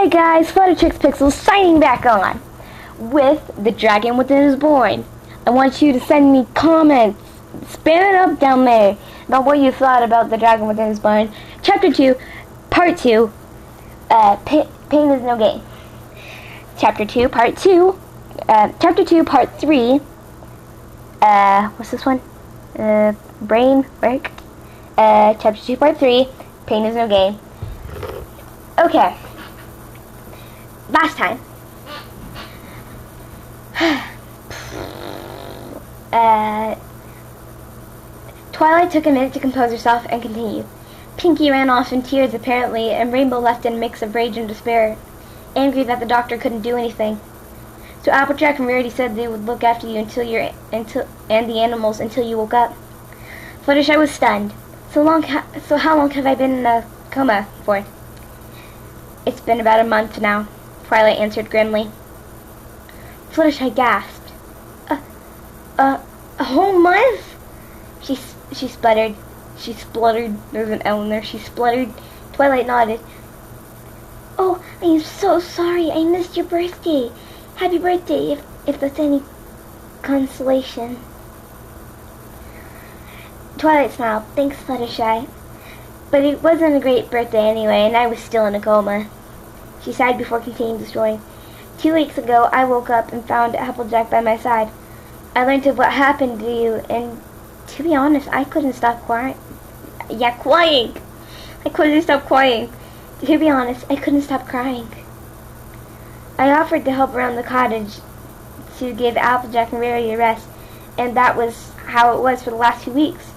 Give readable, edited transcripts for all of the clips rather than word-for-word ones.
Hey guys, Fluttertrix Pixels signing back on with The Dragon Within is Born. I want you to send me comments, spam it up down there about what you thought about The Dragon Within is Born. Chapter 2, Part 2, Pain is No Gain. Chapter 2, Part 2, Chapter 2, Part 3, what's this one? Brain Work. Chapter 2, Part 3, Pain is No Gain. Okay. Last time. Twilight took a minute to compose herself and continued. Pinkie ran off in tears apparently, and Rainbow left in a mix of rage and despair, angry that the doctor couldn't do anything. So Applejack and Rarity said they would look after you and the animals until you woke up. Fluttershy was stunned. So how long have I been in a coma for? It's been about a month now, Twilight answered grimly. Fluttershy gasped. A whole month? She spluttered. She spluttered. There's an L in there. She spluttered. Twilight nodded. Oh, I am so sorry. I missed your birthday. Happy birthday, if that's any consolation. Twilight smiled. Thanks, Fluttershy. But it wasn't a great birthday anyway, and I was still in a coma. She sighed before continuing the story. 2 weeks ago, I woke up and found Applejack by my side. I learned of what happened to you, and to be honest, I couldn't stop crying. Crying! I couldn't stop crying. To be honest, I couldn't stop crying. I offered to help around the cottage to give Applejack and Rarity a rest, and that was how it was for the last 2 weeks.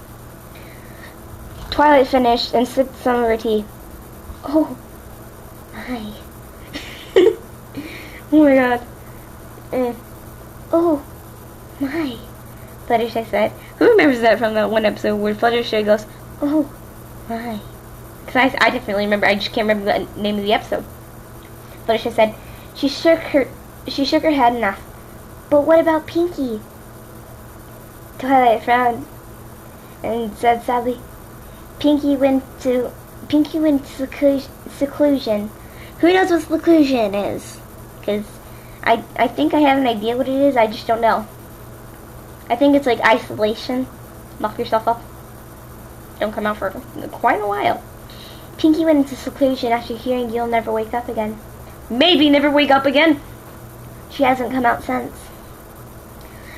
Twilight finished and sipped some of her tea. Oh, my. Oh my god. Oh, my, Fluttershy said. Who remembers that from that one episode where Fluttershy goes, oh, my? Because I definitely remember, I just can't remember the name of the episode. Fluttershy said. She shook her head and asked, but what about Pinkie? Twilight frowned and said sadly, Pinkie went to seclusion. Who knows what seclusion is? Because I think I have an idea what it is, I just don't know. I think it's like isolation. Lock yourself up. Don't come out for quite a while. Pinkie went into seclusion after hearing you'll never wake up again. Maybe never wake up again. She hasn't come out since.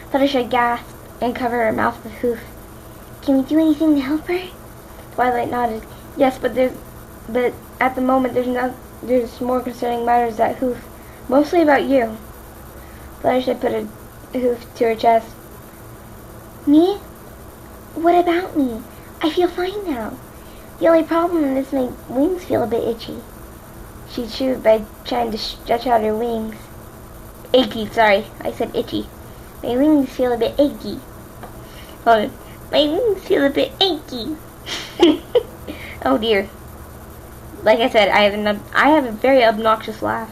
Fluttershy gasped and covered her mouth with hoof. Can we do anything to help her? Twilight nodded. Yes, but at the moment there's more concerning matters at hoof. Mostly about you. Fluttershy put a hoof to her chest. Me? What about me? I feel fine now. The only problem is my wings feel a bit itchy. She chewed by trying to stretch out her wings. Achy, sorry. I said itchy. My wings feel a bit achy. Hold on. My wings feel a bit achy. Oh dear. Like I said, I have a very obnoxious laugh.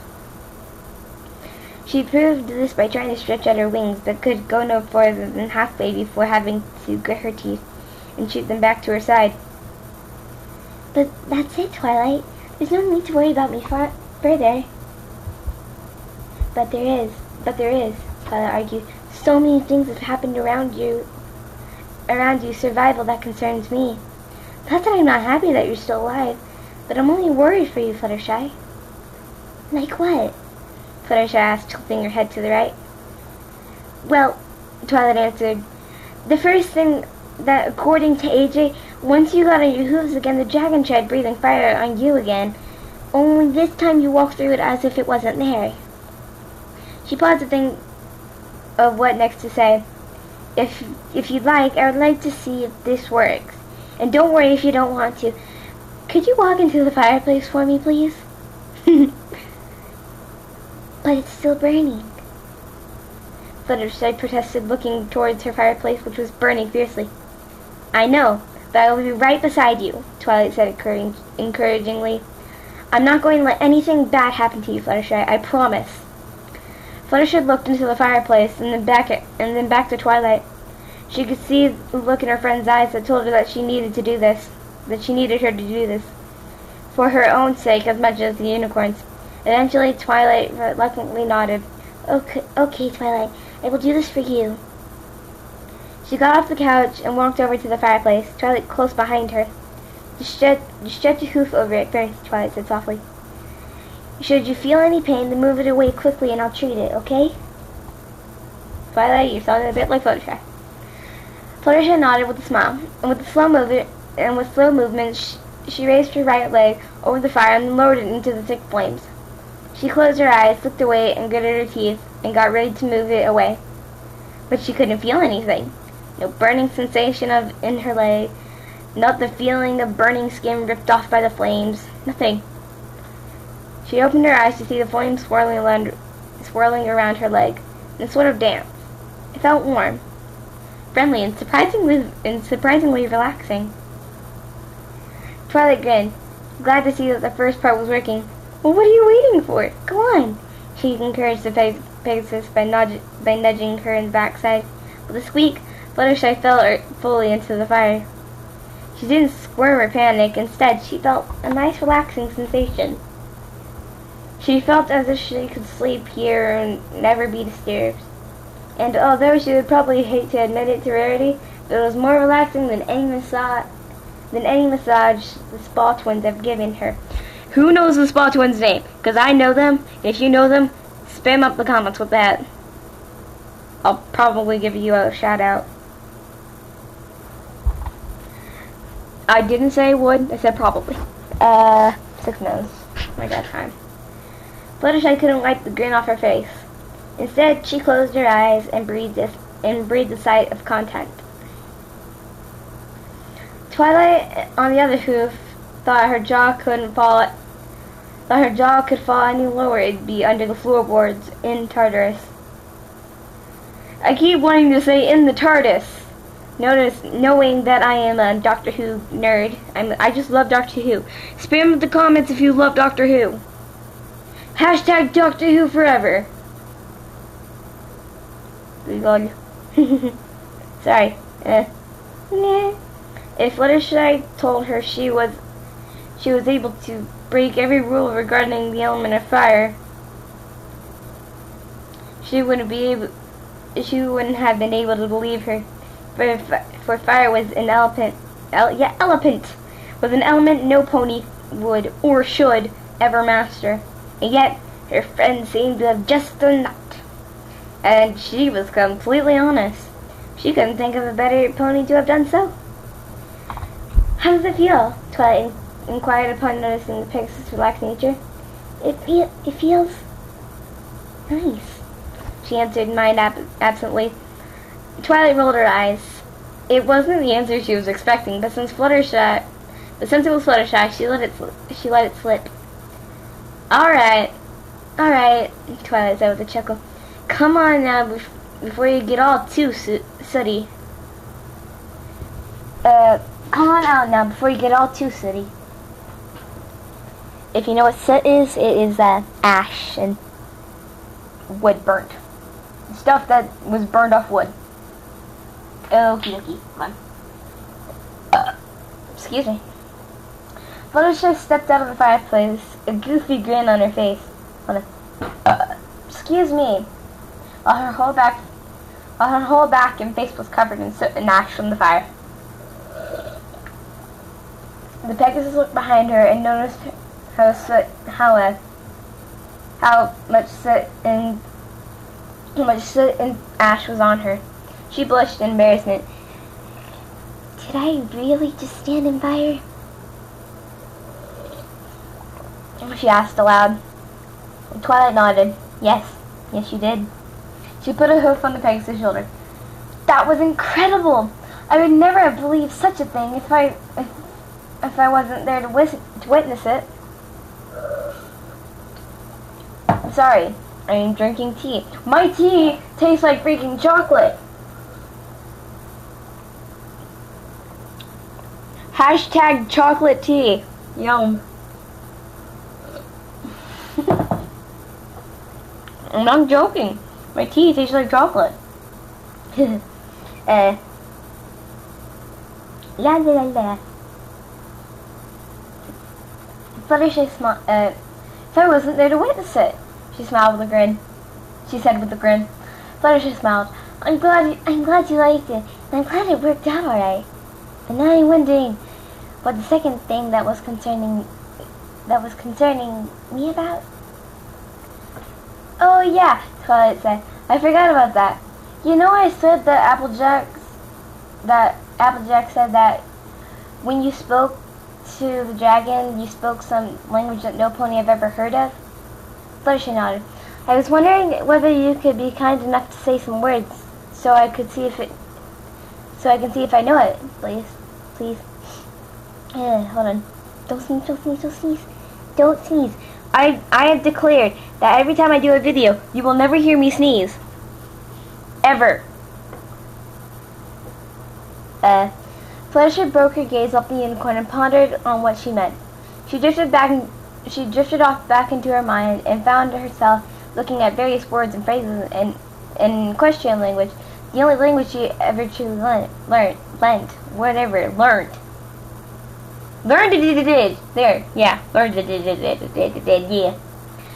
She proved this by trying to stretch out her wings, but could go no further than halfway before having to grit her teeth and shoot them back to her side. But that's it, Twilight. There's no need to worry about me further. But there is, Twilight argued. So many things have happened around you, survival that concerns me. Not that I'm not happy that you're still alive, but I'm only worried for you, Fluttershy. Like what? Fluttershy asked, tilting her head to the right. Well, Twilight answered, the first thing that, according to AJ, once you got on your hooves again, the dragon tried breathing fire on you again, only this time you walked through it as if it wasn't there. She paused to think of what next to say. If you'd like, I would like to see if this works. And don't worry if you don't want to. Could you walk into the fireplace for me, please? But it's still burning. Fluttershy protested, looking towards her fireplace, which was burning fiercely. I know, but I will be right beside you, Twilight said encouragingly. I'm not going to let anything bad happen to you, Fluttershy, I promise. Fluttershy looked into the fireplace and then back to Twilight. She could see the look in her friend's eyes that told her that she needed her to do this, for her own sake as much as the unicorn's. Eventually, Twilight reluctantly nodded. Okay, Twilight, I will do this for you. She got off the couch and walked over to the fireplace, Twilight close behind her. Just stretch your hoof over it first, Twilight said softly. Should you feel any pain, then move it away quickly and I'll treat it, okay? Twilight, you're sounding a bit like Fluttershy. Fluttershy nodded with a smile, and with slow movements, she raised her right leg over the fire and lowered it into the thick flames. She closed her eyes, looked away, and gritted her teeth, and got ready to move it away. But she couldn't feel anything. No burning sensation in her leg, not the feeling of burning skin ripped off by the flames, nothing. She opened her eyes to see the flames swirling around her leg, in a sort of dance. It felt warm, friendly, and surprisingly relaxing. Twilight grinned, glad to see that the first part was working. Well, what are you waiting for? Go on, she encouraged the Pegasus by nudging her in the backside. With a squeak, Fluttershy fell fully into the fire. She didn't squirm or panic. Instead, she felt a nice relaxing sensation. She felt as if she could sleep here and never be disturbed. And although she would probably hate to admit it to Rarity, it was more relaxing than any massage the Spa Twins have given her. Who knows the Spa Twins' name? Because I know them. If you know them, spam up the comments with that. I'll probably give you a shout out. I didn't say would, I said probably. 6 minutes. My God, time. Fluttershy couldn't wipe the grin off her face. Instead, she closed her eyes and breathed a sigh of content. Twilight, on the other hoof, thought her jaw could fall any lower. It'd be under the floorboards in Tartarus. I keep wanting to say in the TARDIS. Knowing that I am a Doctor Who nerd, I just love Doctor Who. Spam the comments if you love Doctor Who. Hashtag Doctor Who forever. Sorry. If Fluttershy told her she was able to break every rule regarding the element of fire, she wouldn't have been able to believe her. For fire was an element was an element no pony would or should ever master. And yet, her friend seemed to have just done that. And she was completely honest. She couldn't think of a better pony to have done so. How does it feel? Twilight inquired upon noticing the Pegasus' relaxed nature. It feels nice, she answered, mind absently. Twilight rolled her eyes. It wasn't the answer she was expecting, but since it was Fluttershy, she let it slip. All right, Twilight said with a chuckle. Come on now, before you get all too sooty. Come on out now, before you get all too sooty. If you know what soot is, it is ash and wood burnt. Stuff that was burned off wood. Okie dokie, come on. Excuse me. Fluttershy stepped out of the fireplace, a goofy grin on her face. Excuse me. While her whole back and face was covered in soot and ash from the fire. The Pegasus looked behind her and noticed how much soot and ash was on her. She blushed in embarrassment. Did I really just stand in fire? She asked aloud. Twilight nodded. Yes, you did. She put a hoof on the Pegasus' shoulder. That was incredible! I would never have believed such a thing if I wasn't there to witness it. Sorry, I'm drinking tea. My tea tastes like freaking chocolate. Hashtag chocolate tea. Yum. I'm not joking. My tea tastes like chocolate. La la la la. so I wasn't there to witness it. She smiled with a grin. She said with a grin. Fluttershy smiled. I'm glad you liked it, and I'm glad it worked out alright. But now I'm wondering what the second thing that was concerning me about. Oh yeah, Twilight said. I forgot about that. You know I said that Applejack said that when you spoke to the dragon, you spoke some language that no pony I've ever heard of? Fluttershy nodded. I was wondering whether you could be kind enough to say some words so I can see if I know it, please. Hold on. Don't sneeze. I have declared that every time I do a video, you will never hear me sneeze. Ever. Fluttershy broke her gaze off the unicorn and pondered on what she meant. She drifted off back into her mind and found herself looking at various words and phrases in equestrian language, the only language she ever truly learned.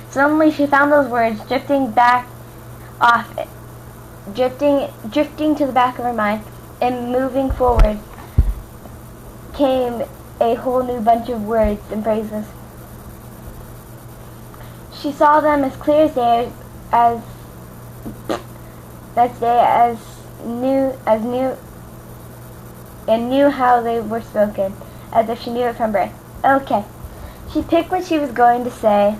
Suddenly she found those words drifting to the back of her mind, and moving forward came a whole new bunch of words and phrases. She saw them as clear as day, and knew how they were spoken, as if she knew it from birth. Okay. She picked what she was going to say.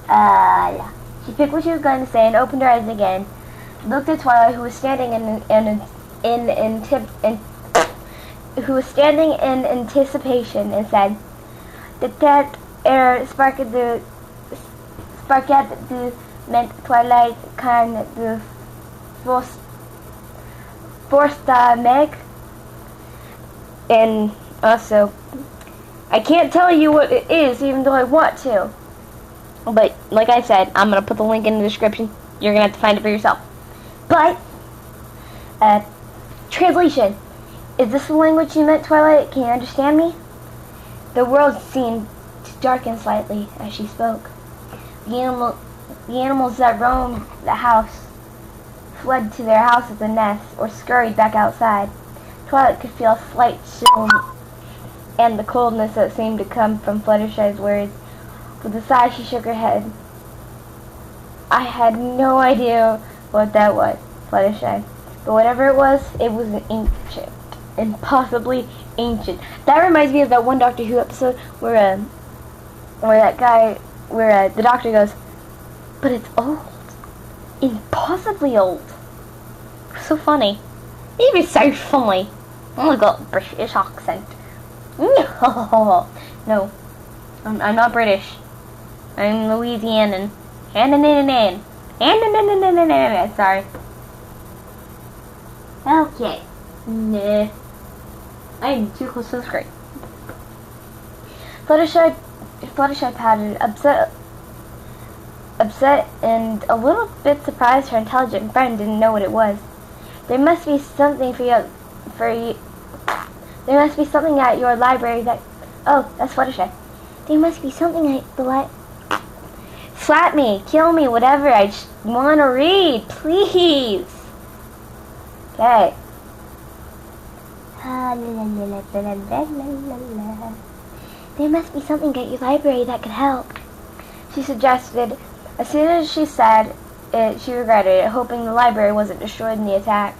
And opened her eyes again. Looked at Twilight, who was standing in anticipation, and said, "That sparket du meant Twilight kan du forsta meg?" And also, I can't tell you what it is, even though I want to. But, like I said, I'm going to put the link in the description. You're going to have to find it for yourself. But, translation. Is this the language you meant, Twilight? Can you understand me? The world seemed to darken slightly as she spoke. The animals that roamed the house fled to their houses and nests, or scurried back outside. Twilight could feel a slight chill and the coldness that seemed to come from Fluttershy's words. With a sigh, she shook her head. I had no idea what that was, Fluttershy. But whatever it was ancient. Impossibly ancient. That reminds me of that one Doctor Who episode where the doctor goes, but it's old. Impossibly old. So funny. Even so funny. Oh my god, British accent. No, I'm not British. I'm Louisianan. Sorry. Okay. Nah. I'm too close to the screen. Fluttershy pouted, upset and a little bit surprised her intelligent friend didn't know what it was. There must be something There must be something at your library that... Oh, that's Fluttershy. There must be something at the Slap me, kill me, whatever. I just want to read, please. Okay. There must be something at your library that could help, she suggested. As soon as she said it, she regretted it, hoping the library wasn't destroyed in the attack,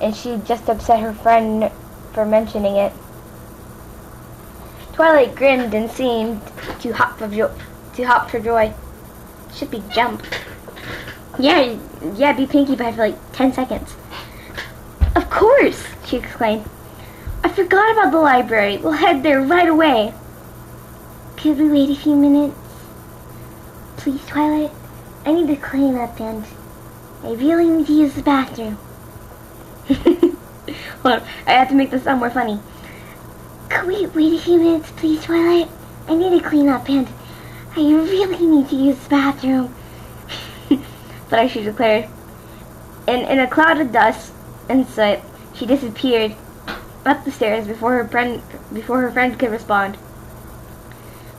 and she just upset her friend for mentioning it. Twilight grinned and seemed to hop for joy. Should be jump. Yeah, be Pinkie Pie for like 10 seconds. Of course, she exclaimed. I forgot about the library. We'll head there right away. Could we wait a few minutes? Please, Twilight. I need to clean up and I really need to use the bathroom. Hold on, I have to make this sound more funny. Could we wait a few minutes, please, Twilight? I need to clean up and I really need to use the bathroom. But she declared. In a cloud of dust and soot, she disappeared up the stairs before her friend could respond.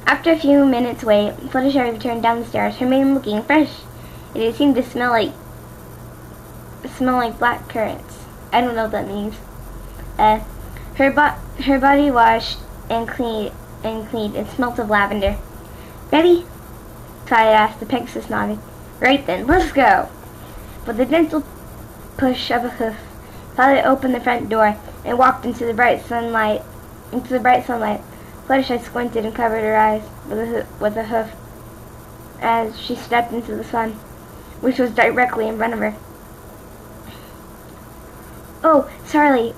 After a few minutes' wait, Fluttershy returned down the stairs, her mane looking fresh. It seemed to smell like black currants. I don't know what that means. Her body washed and cleaned. It smelt of lavender. Ready? Twilight asked. The Pegasus nodded. Right then, let's go. With a gentle push of a hoof, Twilight opened the front door and walked into the bright sunlight. Fluttershy squinted and covered her eyes with a hoof as she stepped into the sun, which was directly in front of her. Oh, Sarly.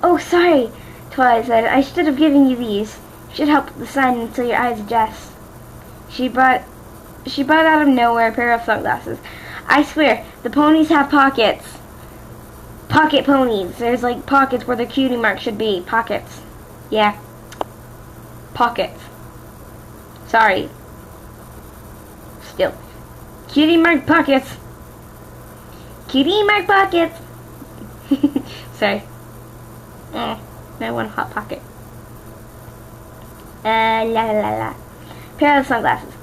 Oh, sorry, Twilight said. I should have given you these. Should help with the sun until your eyes adjust. She brought out of nowhere a pair of sunglasses. I swear, the ponies have pockets. Pocket ponies. There's like pockets where the cutie mark should be. Pockets. Yeah. Pockets. Sorry. Still. Cutie mark pockets. Cutie mark pockets. Sorry. No one hot pocket. Pair of sunglasses.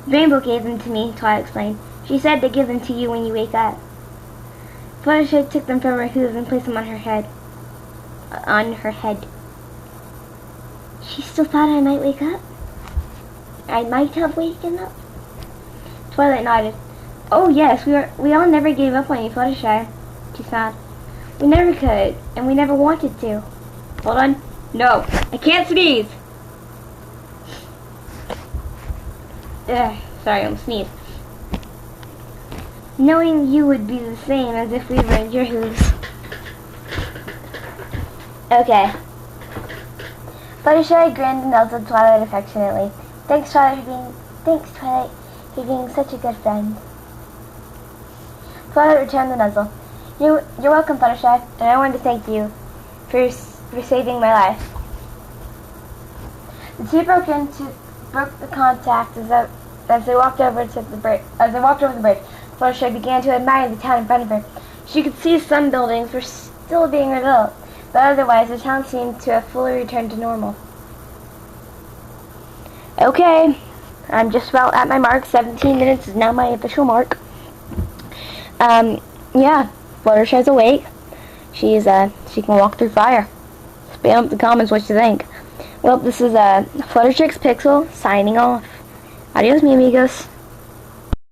Rainbow gave them to me, Twilight explained. She said to give them to you when you wake up. Fluttershy took them from her hooves and placed them on her head. She still thought I might wake up? I might have waken up? Twilight nodded. Oh yes, we all never gave up on you, Fluttershy. She smiled. We never could, and we never wanted to. Hold on. No, I can't sneeze. Sorry, I'm sneezed. Knowing you would be the same as if we were in your hooves. Okay. Fluttershy grinned and nuzzled Twilight affectionately. Thanks, Twilight, for being such a good friend. Twilight returned the nuzzle. You're welcome, Fluttershy, and I wanted to thank you for saving my life. The two broke the contact as they walked over the bridge. Fluttershy began to admire the town in front of her. She could see some buildings were still being rebuilt, but otherwise the town seemed to have fully returned to normal. Okay, I'm just about at my mark. 17 minutes is now my official mark. Yeah, Fluttershy's awake. She can walk through fire. Spam up the comments what you think. Well, this is Fluttershy's Pixel signing off. Adios, mi amigos.